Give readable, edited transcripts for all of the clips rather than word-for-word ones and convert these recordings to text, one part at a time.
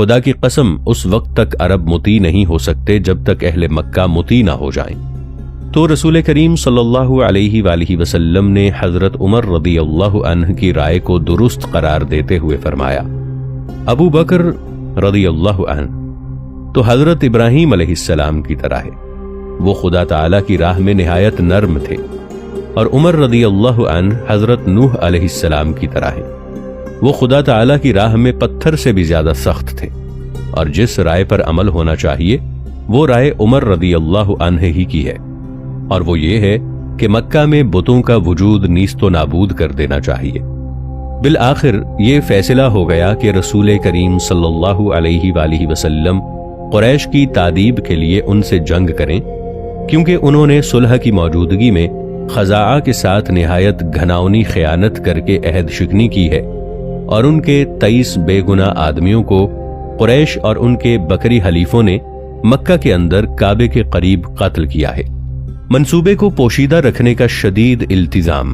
خدا کی قسم اس وقت تک عرب مطیع نہیں ہو سکتے جب تک اہل مکہ مطیع نہ ہو جائیں۔ تو رسول کریم صلی اللہ علیہ وآلہ وسلم نے حضرت عمر رضی اللہ عنہ کی رائے کو درست قرار دیتے ہوئے فرمایا، ابو بکر رضی اللہ عنہ تو حضرت ابراہیم علیہ السلام کی طرح ہے، وہ خدا تعالیٰ کی راہ میں نہایت نرم تھے، اور عمر رضی اللہ عنہ حضرت نوح علیہ السلام کی طرح ہے، وہ خدا تعالیٰ کی راہ میں پتھر سے بھی زیادہ سخت تھے، اور جس رائے پر عمل ہونا چاہیے وہ رائے عمر رضی اللہ عنہ ہی کی ہے، اور وہ یہ ہے کہ مکہ میں بتوں کا وجود نیست و نابود کر دینا چاہیے۔ بالآخر یہ فیصلہ ہو گیا کہ رسول کریم صلی اللہ علیہ وآلہ وسلم قریش کی تادیب کے لیے ان سے جنگ کریں، کیونکہ انہوں نے صلح کی موجودگی میں خزاعہ کے ساتھ نہایت گھناؤنی خیانت کر کے عہد شکنی کی ہے، اور ان کے 23 بے گناہ آدمیوں کو قریش اور ان کے بکری حلیفوں نے مکہ کے اندر کعبے کے قریب قتل کیا ہے۔ منصوبے کو پوشیدہ رکھنے کا شدید التزام،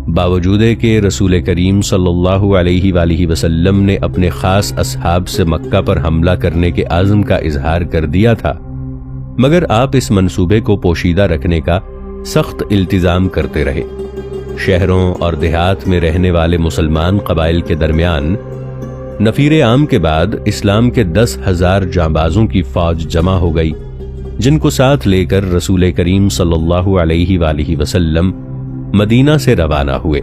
باوجود کہ رسول کریم صلی اللہ علیہ وآلہ وسلم نے اپنے خاص اصحاب سے مکہ پر حملہ کرنے کے عزم کا اظہار کر دیا تھا، مگر آپ اس منصوبے کو پوشیدہ رکھنے کا سخت التزام کرتے رہے۔ شہروں اور دیہات میں رہنے والے مسلمان قبائل کے درمیان نفیر عام کے بعد اسلام کے 10,000 جانبازوں کی فوج جمع ہو گئی، جن کو ساتھ لے کر رسول کریم صلی اللہ علیہ وآلہ وسلم مدینہ سے روانہ ہوئے۔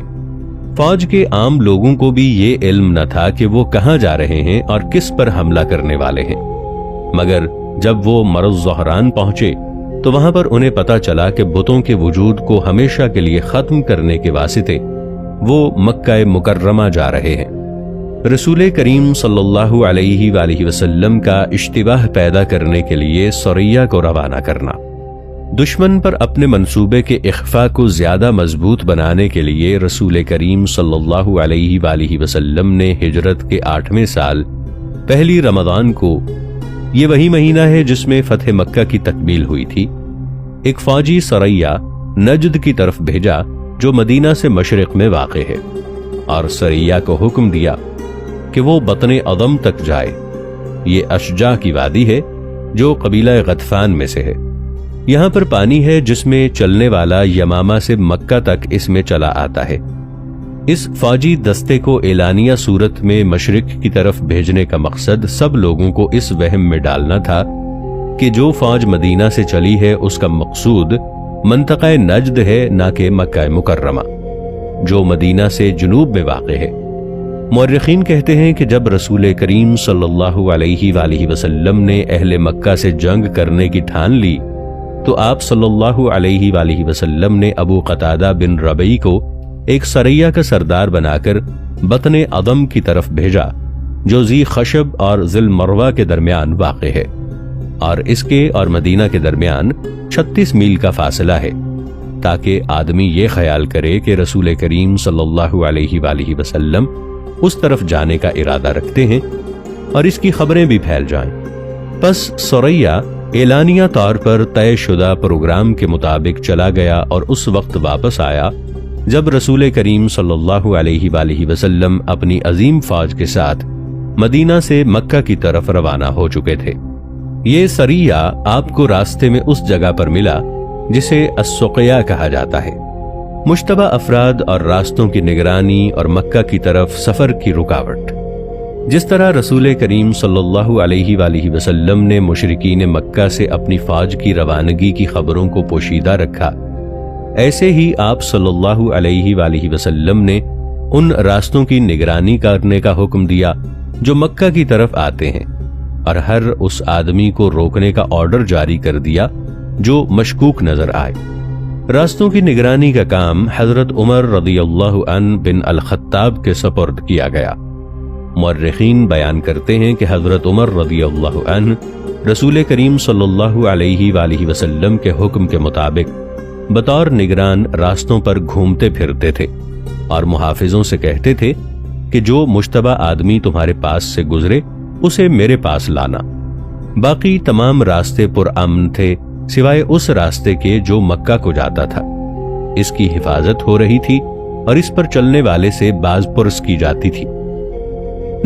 فوج کے عام لوگوں کو بھی یہ علم نہ تھا کہ وہ کہاں جا رہے ہیں اور کس پر حملہ کرنے والے ہیں، مگر جب وہ مرز زہران پہنچے تو وہاں پر انہیں پتا چلا کہ بتوں کے وجود کو ہمیشہ کے لیے ختم کرنے کے واسطے وہ مکہ مکرمہ جا رہے ہیں۔ رسول کریم صلی اللہ علیہ وآلہ وسلم کا اشتباہ پیدا کرنے کے لیے سریہ کو روانہ کرنا، دشمن پر اپنے منصوبے کے اخفاء کو زیادہ مضبوط بنانے کے لیے رسول کریم صلی اللہ علیہ وآلہ وسلم نے ہجرت کے 8ویں سال پہلی رمضان کو، یہ وہی مہینہ ہے جس میں فتح مکہ کی تکمیل ہوئی تھی، ایک فوجی سریہ نجد کی طرف بھیجا جو مدینہ سے مشرق میں واقع ہے، اور سریہ کو حکم دیا کہ وہ بطن عدم تک جائے۔ یہ اشجع کی وادی ہے جو قبیلہ غطفان میں سے ہے، یہاں پر پانی ہے جس میں چلنے والا یمامہ سے مکہ تک اس میں چلا آتا ہے۔ اس فوجی دستے کو اعلانیہ صورت میں مشرق کی طرف بھیجنے کا مقصد سب لوگوں کو اس وہم میں ڈالنا تھا کہ جو فوج مدینہ سے چلی ہے اس کا مقصود منطقہ نجد ہے، نہ کہ مکہ مکرمہ جو مدینہ سے جنوب میں واقع ہے۔ مورخین کہتے ہیں کہ جب رسول کریم صلی اللہ علیہ وآلہ وسلم نے اہل مکہ سے جنگ کرنے کی ٹھان لی تو آپ صلی اللہ علیہ وآلہ وسلم نے ابو قتادہ بن ربیع کو ایک سریہ کا سردار بنا کر بطن عدم کی طرف بھیجا، جو ذی خشب اور ذی المروہ کے درمیان واقع ہے، اور اس کے اور مدینہ کے درمیان 36 میل کا فاصلہ ہے، تاکہ آدمی یہ خیال کرے کہ رسول کریم صلی اللہ علیہ وآلہ وسلم اس طرف جانے کا ارادہ رکھتے ہیں اور اس کی خبریں بھی پھیل جائیں۔ پس سریہ اعلانیہ طور پر طے شدہ پروگرام کے مطابق چلا گیا اور اس وقت واپس آیا جب رسول کریم صلی اللہ علیہ وآلہ وسلم اپنی عظیم فوج کے ساتھ مدینہ سے مکہ کی طرف روانہ ہو چکے تھے۔ یہ سریہ آپ کو راستے میں اس جگہ پر ملا جسے السقیہ کہا جاتا ہے۔ مشتبہ افراد اور راستوں کی نگرانی اور مکہ کی طرف سفر کی رکاوٹ۔ جس طرح رسول کریم صلی اللہ علیہ وآلہ وسلم نے مشرکین مکہ سے اپنی فوج کی روانگی کی خبروں کو پوشیدہ رکھا، ایسے ہی آپ صلی اللہ علیہ وآلہ وسلم نے ان راستوں کی نگرانی کرنے کا حکم دیا جو مکہ کی طرف آتے ہیں، اور ہر اس آدمی کو روکنے کا آرڈر جاری کر دیا جو مشکوک نظر آئے۔ راستوں کی نگرانی کا کام حضرت عمر رضی اللہ عنہ بن الخطاب کے سپرد کیا گیا۔ مورخین بیان کرتے ہیں کہ حضرت عمر رضی اللہ عنہ رسول کریم صلی اللہ علیہ وآلہ وسلم کے حکم کے مطابق بطور نگران راستوں پر گھومتے پھرتے تھے اور محافظوں سے کہتے تھے کہ جو مشتبہ آدمی تمہارے پاس سے گزرے اسے میرے پاس لانا۔ باقی تمام راستے پرامن تھے سوائے اس راستے کے جو مکہ کو جاتا تھا۔ اس کی حفاظت ہو رہی تھی اور اس پر چلنے والے سے باز پرس کی جاتی تھی۔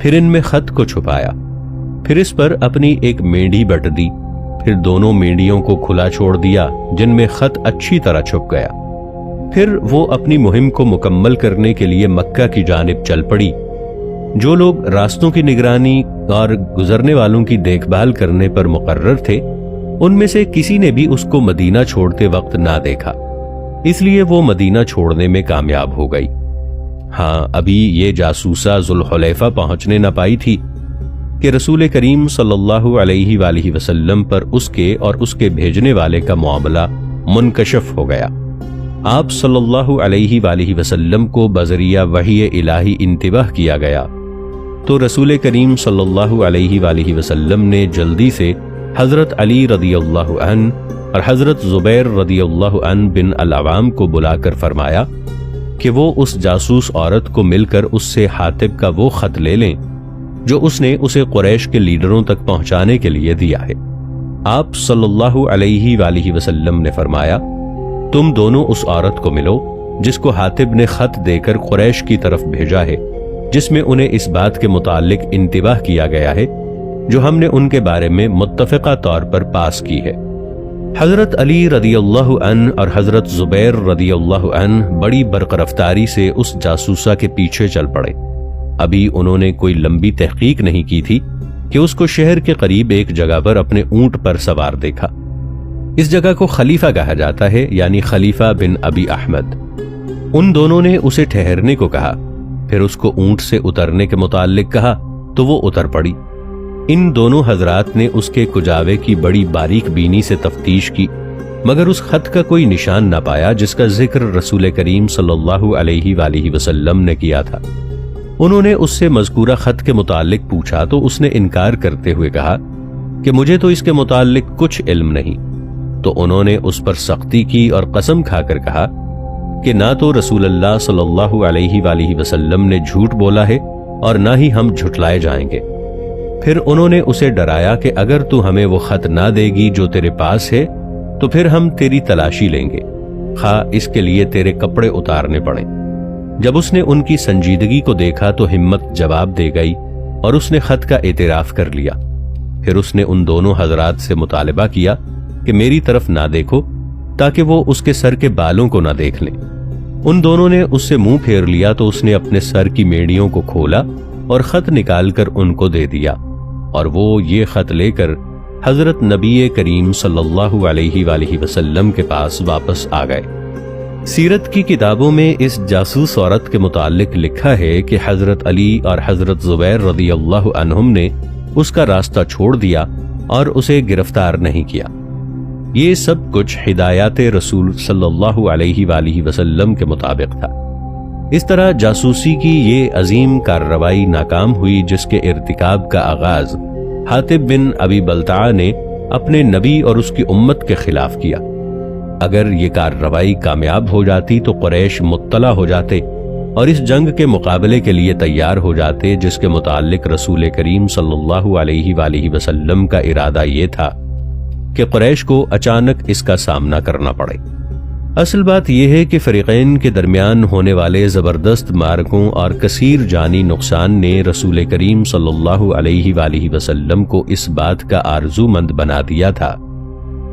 پھر ان میں خط کو چھپایا، پھر اس پر اپنی ایک مینڈھی بٹ دی، پھر دونوں مینڈیوں کو کھلا چھوڑ دیا جن میں خط اچھی طرح چھپ گیا۔ پھر وہ اپنی مہم کو مکمل کرنے کے لیے مکہ کی جانب چل پڑی۔ جو لوگ راستوں کی نگرانی اور گزرنے والوں کی دیکھ بھال کرنے پر مقرر تھے، ان میں سے کسی نے بھی اس کو مدینہ چھوڑتے وقت نہ دیکھا، اس لیے وہ مدینہ چھوڑنے میں کامیاب ہو گئی۔ ہاں، ابھی یہ جاسوسہ ذوالحلیفہ پہنچنے نہ پائی تھی کہ رسول کریم صلی اللہ علیہ وآلہ وسلم پر اس کے اور اس کے بھیجنے والے کا معاملہ منکشف ہو گیا۔ آپ صلی اللہ علیہ وآلہ وسلم کو بذریعہ وحی الہی انتباہ کیا گیا، تو رسول کریم صلی اللہ علیہ وآلہ وسلم نے جلدی سے حضرت علی رضی اللہ عنہ اور حضرت زبیر رضی اللہ عنہ بن العوام کو بلا کر فرمایا کہ وہ اس جاسوس عورت کو مل کر اس سے حاطب کا وہ خط لے لیں جو اس نے اسے قریش کے لیڈروں تک پہنچانے کے لیے دیا ہے۔ آپ صلی اللہ علیہ وآلہ وسلم نے فرمایا، تم دونوں اس عورت کو ملو جس کو حاطب نے خط دے کر قریش کی طرف بھیجا ہے، جس میں انہیں اس بات کے متعلق انتباہ کیا گیا ہے جو ہم نے ان کے بارے میں متفقہ طور پر پاس کی ہے۔ حضرت علی رضی اللہ عنہ اور حضرت زبیر رضی اللہ عنہ بڑی برق رفتاری سے اس جاسوسہ کے پیچھے چل پڑے۔ ابھی انہوں نے کوئی لمبی تحقیق نہیں کی تھی کہ اس کو شہر کے قریب ایک جگہ پر اپنے اونٹ پر سوار دیکھا۔ اس جگہ کو خلیفہ کہا جاتا ہے، یعنی خلیفہ بن ابی احمد۔ ان دونوں نے اسے ٹھہرنے کو کہا، پھر اس کو اونٹ سے اترنے کے متعلق کہا تو وہ اتر پڑی۔ ان دونوں حضرات نے اس کے کجاوے کی بڑی باریک بینی سے تفتیش کی، مگر اس خط کا کوئی نشان نہ پایا جس کا ذکر رسول کریم صلی اللہ علیہ وآلہ وسلم نے کیا تھا۔ انہوں نے اس سے مذکورہ خط کے متعلق پوچھا تو اس نے انکار کرتے ہوئے کہا کہ مجھے تو اس کے متعلق کچھ علم نہیں۔ تو انہوں نے اس پر سختی کی اور قسم کھا کر کہا کہ نہ تو رسول اللہ صلی اللہ علیہ وآلہ وسلم نے جھوٹ بولا ہے اور نہ ہی ہم جھٹلائے جائیں گے۔ پھر انہوں نے اسے ڈرایا کہ اگر تو ہمیں وہ خط نہ دے گی جو تیرے پاس ہے تو پھر ہم تیری تلاشی لیں گے، خواہ اس کے لیے تیرے کپڑے اتارنے پڑیں۔ جب اس نے ان کی سنجیدگی کو دیکھا تو ہمت جواب دے گئی اور اس نے خط کا اعتراف کر لیا۔ پھر اس نے ان دونوں حضرات سے مطالبہ کیا کہ میری طرف نہ دیکھو تاکہ وہ اس کے سر کے بالوں کو نہ دیکھ لیں۔ ان دونوں نے اس سے منہ پھیر لیا تو اس نے اپنے سر کی میڑیوں کو کھولا اور خط نکال کر ان کو دے دیا، اور وہ یہ خط لے کر حضرت نبی کریم صلی اللہ علیہ وآلہ وسلم کے پاس واپس آ گئے۔ سیرت کی کتابوں میں اس جاسوس عورت کے متعلق لکھا ہے کہ حضرت علی اور حضرت زبیر رضی اللہ عنہم نے اس کا راستہ چھوڑ دیا اور اسے گرفتار نہیں کیا۔ یہ سب کچھ ہدایات رسول صلی اللہ علیہ وآلہ وسلم کے مطابق تھا۔ اس طرح جاسوسی کی یہ عظیم کارروائی ناکام ہوئی جس کے ارتکاب کا آغاز حاطب بن ابی بلتعہ نے اپنے نبی اور اس کی امت کے خلاف کیا۔ اگر یہ کارروائی کامیاب ہو جاتی تو قریش مطلع ہو جاتے اور اس جنگ کے مقابلے کے لیے تیار ہو جاتے جس کے متعلق رسول کریم صلی اللہ علیہ وآلہ وسلم کا ارادہ یہ تھا کہ قریش کو اچانک اس کا سامنا کرنا پڑے۔ اصل بات یہ ہے کہ فریقین کے درمیان ہونے والے زبردست مارکوں اور کثیر جانی نقصان نے رسول کریم صلی اللہ علیہ وآلہ وسلم کو اس بات کا آرزو مند بنا دیا تھا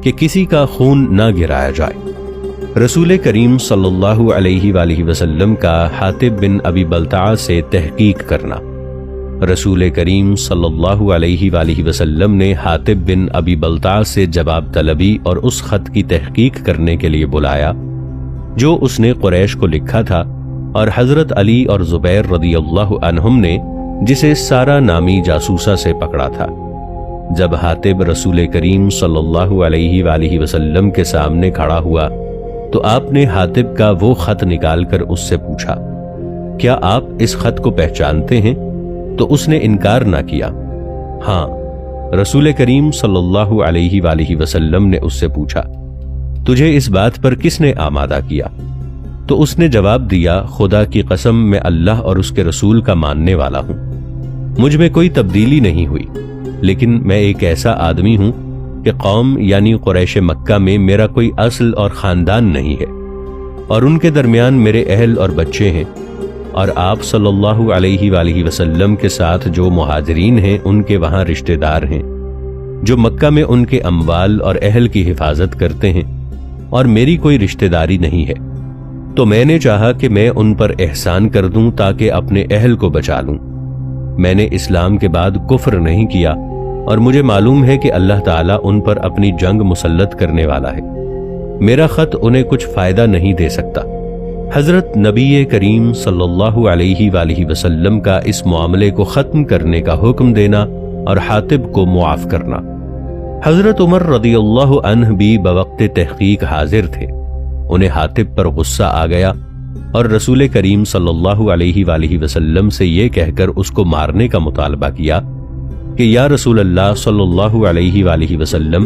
کہ کسی کا خون نہ گرایا جائے۔ رسول کریم صلی اللہ علیہ وآلہ وسلم کا حاطب بن ابی بلتعہ سے تحقیق کرنا۔ رسول کریم صلی اللہ علیہ وآلہ وسلم نے حاطب بن ابی بلتعہ سے جواب طلبی اور اس خط کی تحقیق کرنے کے لیے بلایا جو اس نے قریش کو لکھا تھا، اور حضرت علی اور زبیر رضی اللہ عنہم نے جسے سارا نامی جاسوسہ سے پکڑا تھا۔ جب حاطب رسول کریم صلی اللہ علیہ وآلہ وسلم کے سامنے کھڑا ہوا تو آپ نے حاطب کا وہ خط نکال کر اس سے پوچھا، کیا آپ اس خط کو پہچانتے ہیں؟ تو اس نے انکار نہ کیا۔ ہاں، رسول کریم صلی اللہ علیہ وآلہ وسلم نے اس سے پوچھا، تجھے اس بات پر کس نے آمادہ کیا؟ تو اس نے جواب دیا، خدا کی قسم میں اللہ اور اس کے رسول کا ماننے والا ہوں، مجھ میں کوئی تبدیلی نہیں ہوئی، لیکن میں ایک ایسا آدمی ہوں کہ قوم یعنی قریش مکہ میں میرا کوئی اصل اور خاندان نہیں ہے، اور ان کے درمیان میرے اہل اور بچے ہیں، اور آپ صلی اللہ علیہ وآلہ وسلم کے ساتھ جو مہاجرین ہیں ان کے وہاں رشتہ دار ہیں جو مکہ میں ان کے اموال اور اہل کی حفاظت کرتے ہیں، اور میری کوئی رشتہ داری نہیں ہے، تو میں نے چاہا کہ میں ان پر احسان کر دوں تاکہ اپنے اہل کو بچا لوں۔ میں نے اسلام کے بعد کفر نہیں کیا، اور مجھے معلوم ہے کہ اللہ تعالیٰ ان پر اپنی جنگ مسلط کرنے والا ہے۔ میرا خط انہیں کچھ فائدہ نہیں دے سکتا۔ حضرت نبی کریم صلی اللہ علیہ وآلہ وسلم کا اس معاملے کو ختم کرنے کا حکم دینا اور حاطب کو معاف کرنا۔ حضرت عمر رضی اللہ عنہ بھی بوقت تحقیق حاضر تھے۔ انہیں حاطب پر غصہ آ گیا اور رسول کریم صلی اللہ علیہ وآلہ وسلم سے یہ کہہ کر اس کو مارنے کا مطالبہ کیا کہ یا رسول اللہ صلی اللہ علیہ وآلہ وسلم،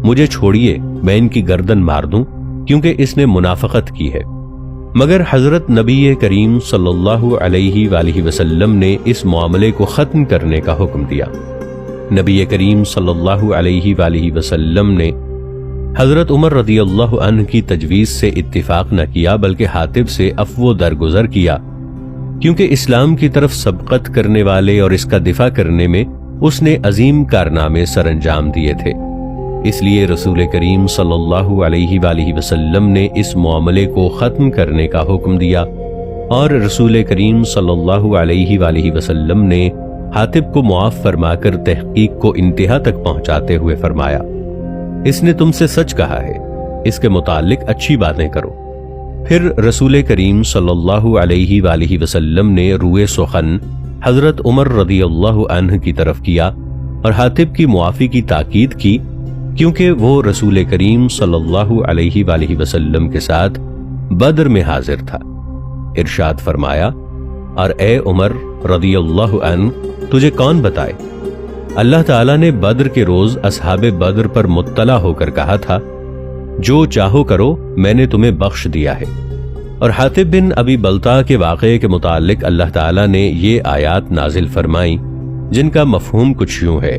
مجھے چھوڑیے، میں ان کی گردن مار دوں کیونکہ اس نے منافقت کی ہے۔ مگر حضرت نبی کریم صلی اللہ علیہ وآلہ وسلم نے اس معاملے کو ختم کرنے کا حکم دیا۔ نبی کریم صلی اللہ علیہ وآلہ وسلم نے حضرت عمر رضی اللہ عنہ کی تجویز سے اتفاق نہ کیا بلکہ حاطب سے عفو درگزر کیا، کیونکہ اسلام کی طرف سبقت کرنے والے اور اس کا دفاع کرنے میں اس نے عظیم کارنامے سر انجام دیے تھے۔ اس لیے رسول کریم صلی اللہ علیہ وآلہ وسلم نے اس معاملے کو ختم کرنے کا حکم دیا، اور رسول کریم صلی اللہ علیہ وآلہ وسلم نے حاطب کو معاف فرما کر تحقیق کو انتہا تک پہنچاتے ہوئے فرمایا، اس نے تم سے سچ کہا ہے، اس کے متعلق اچھی باتیں کرو۔ پھر رسول کریم صلی اللہ علیہ وآلہ وسلم نے روئے سخن حضرت عمر رضی اللہ عنہ کی طرف کیا اور حاطب کی معافی کی تاکید کی، کیونکہ وہ رسول کریم صلی اللہ علیہ وآلہ وسلم کے ساتھ بدر میں حاضر تھا۔ ارشاد فرمایا، اور اے عمر رضی اللہ عنہ، تجھے کون بتائے، اللہ تعالیٰ نے بدر کے روز اصحاب بدر پر مطلع ہو کر کہا تھا، جو چاہو کرو، میں نے تمہیں بخش دیا ہے۔ اور حاطب بن ابی بلتع کے واقعے کے متعلق اللہ تعالیٰ نے یہ آیات نازل فرمائیں جن کا مفہوم کچھ یوں ہے،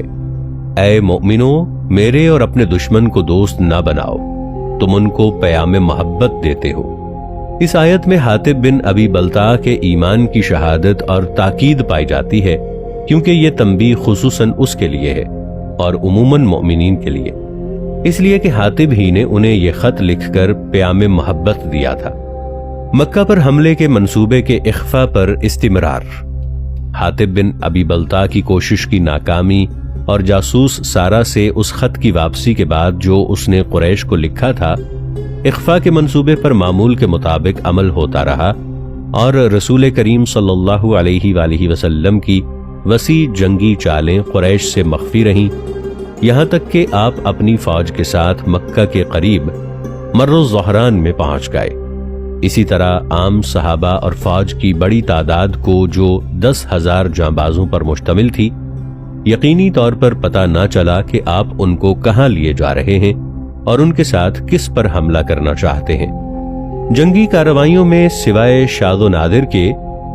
اے مومنو، میرے اور اپنے دشمن کو دوست نہ بناؤ، تم ان کو پیام محبت دیتے ہو۔ اس آیت میں حاطب بن ابی بلتع کے ایمان کی شہادت اور تاکید پائی جاتی ہے، کیونکہ یہ تنبیہ خصوصاً اس کے لیے ہے اور عموماً مومنین کے لیے، اس لیے کہ حاطب ہی نے انہیں یہ خط لکھ کر پیام محبت دیا تھا۔ مکہ پر حملے کے منصوبے کے اخفاء پر استمرار۔ حاطب بن ابی بلتع کی کوشش کی ناکامی اور جاسوس سارہ سے اس خط کی واپسی کے بعد جو اس نے قریش کو لکھا تھا، اخفاء کے منصوبے پر معمول کے مطابق عمل ہوتا رہا، اور رسول کریم صلی اللہ علیہ وآلہ وسلم کی وسیع جنگی چالیں قریش سے مخفی رہیں، یہاں تک کہ آپ اپنی فوج کے ساتھ مکہ کے قریب مر الزہران میں پہنچ گئے۔ اسی طرح عام صحابہ اور فوج کی بڑی تعداد کو جو 10,000 جانبازوں پر مشتمل تھی، یقینی طور پر پتہ نہ چلا کہ آپ ان کو کہاں لیے جا رہے ہیں اور ان کے ساتھ کس پر حملہ کرنا چاہتے ہیں۔ جنگی کارروائیوں میں سوائے شاذ و نادر کے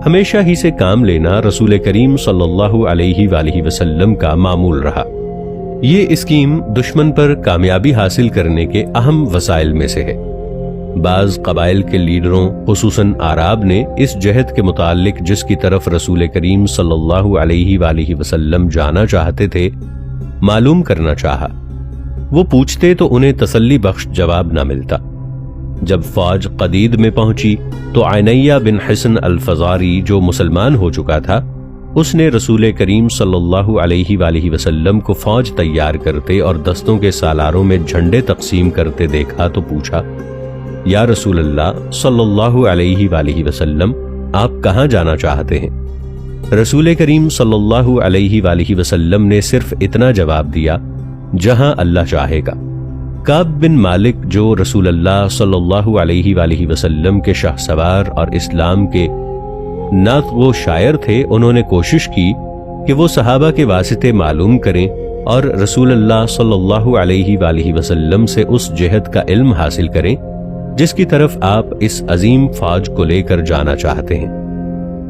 ہمیشہ ہی سے کام لینا رسول کریم صلی اللہ علیہ وآلہ وسلم کا معمول رہا۔ یہ اسکیم دشمن پر کامیابی حاصل کرنے کے اہم وسائل میں سے ہے۔ بعض قبائل کے لیڈروں خصوصاً اعراب نے اس جہد کے متعلق جس کی طرف رسول کریم صلی اللہ علیہ وآلہ وسلم جانا چاہتے تھے معلوم کرنا چاہا۔ وہ پوچھتے تو انہیں تسلی بخش جواب نہ ملتا۔ جب فوج قدید میں پہنچی تو عینیہ بن حسن الفزاری جو مسلمان ہو چکا تھا، اس نے رسول کریم صلی اللہ علیہ وآلہ وسلم کو فوج تیار کرتے اور دستوں کے سالاروں میں جھنڈے تقسیم کرتے دیکھا تو پوچھا، یا رسول اللہ صلی اللہ علیہ وآلہ وسلم، آپ کہاں جانا چاہتے ہیں؟ رسول کریم صلی اللہ علیہ وآلہ وسلم نے صرف اتنا جواب دیا، جہاں اللہ چاہے گا۔ کعب بن مالک جو رسول اللہ صلی اللہ علیہ وآلہ وسلم کے شاہ سوار اور اسلام کے نعت و شاعر تھے، انہوں نے کوشش کی کہ وہ صحابہ کے واسطے معلوم کریں اور رسول اللہ صلی اللہ علیہ وآلہ وسلم سے اس جہد کا علم حاصل کریں جس کی طرف آپ اس عظیم فوج کو لے کر جانا چاہتے ہیں،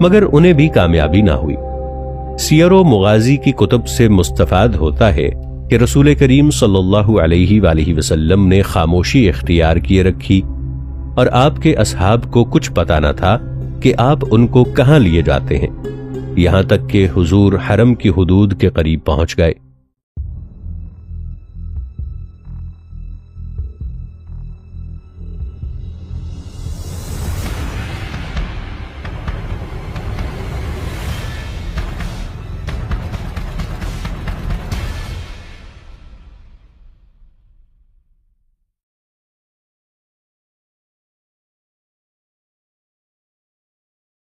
مگر انہیں بھی کامیابی نہ ہوئی۔ سیر و مغازی کی کتب سے مستفاد ہوتا ہے کہ رسول کریم صلی اللہ علیہ وآلہ وسلم نے خاموشی اختیار کیے رکھی اور آپ کے اصحاب کو کچھ پتہ نہ تھا کہ آپ ان کو کہاں لیے جاتے ہیں، یہاں تک کہ حضور حرم کی حدود کے قریب پہنچ گئے۔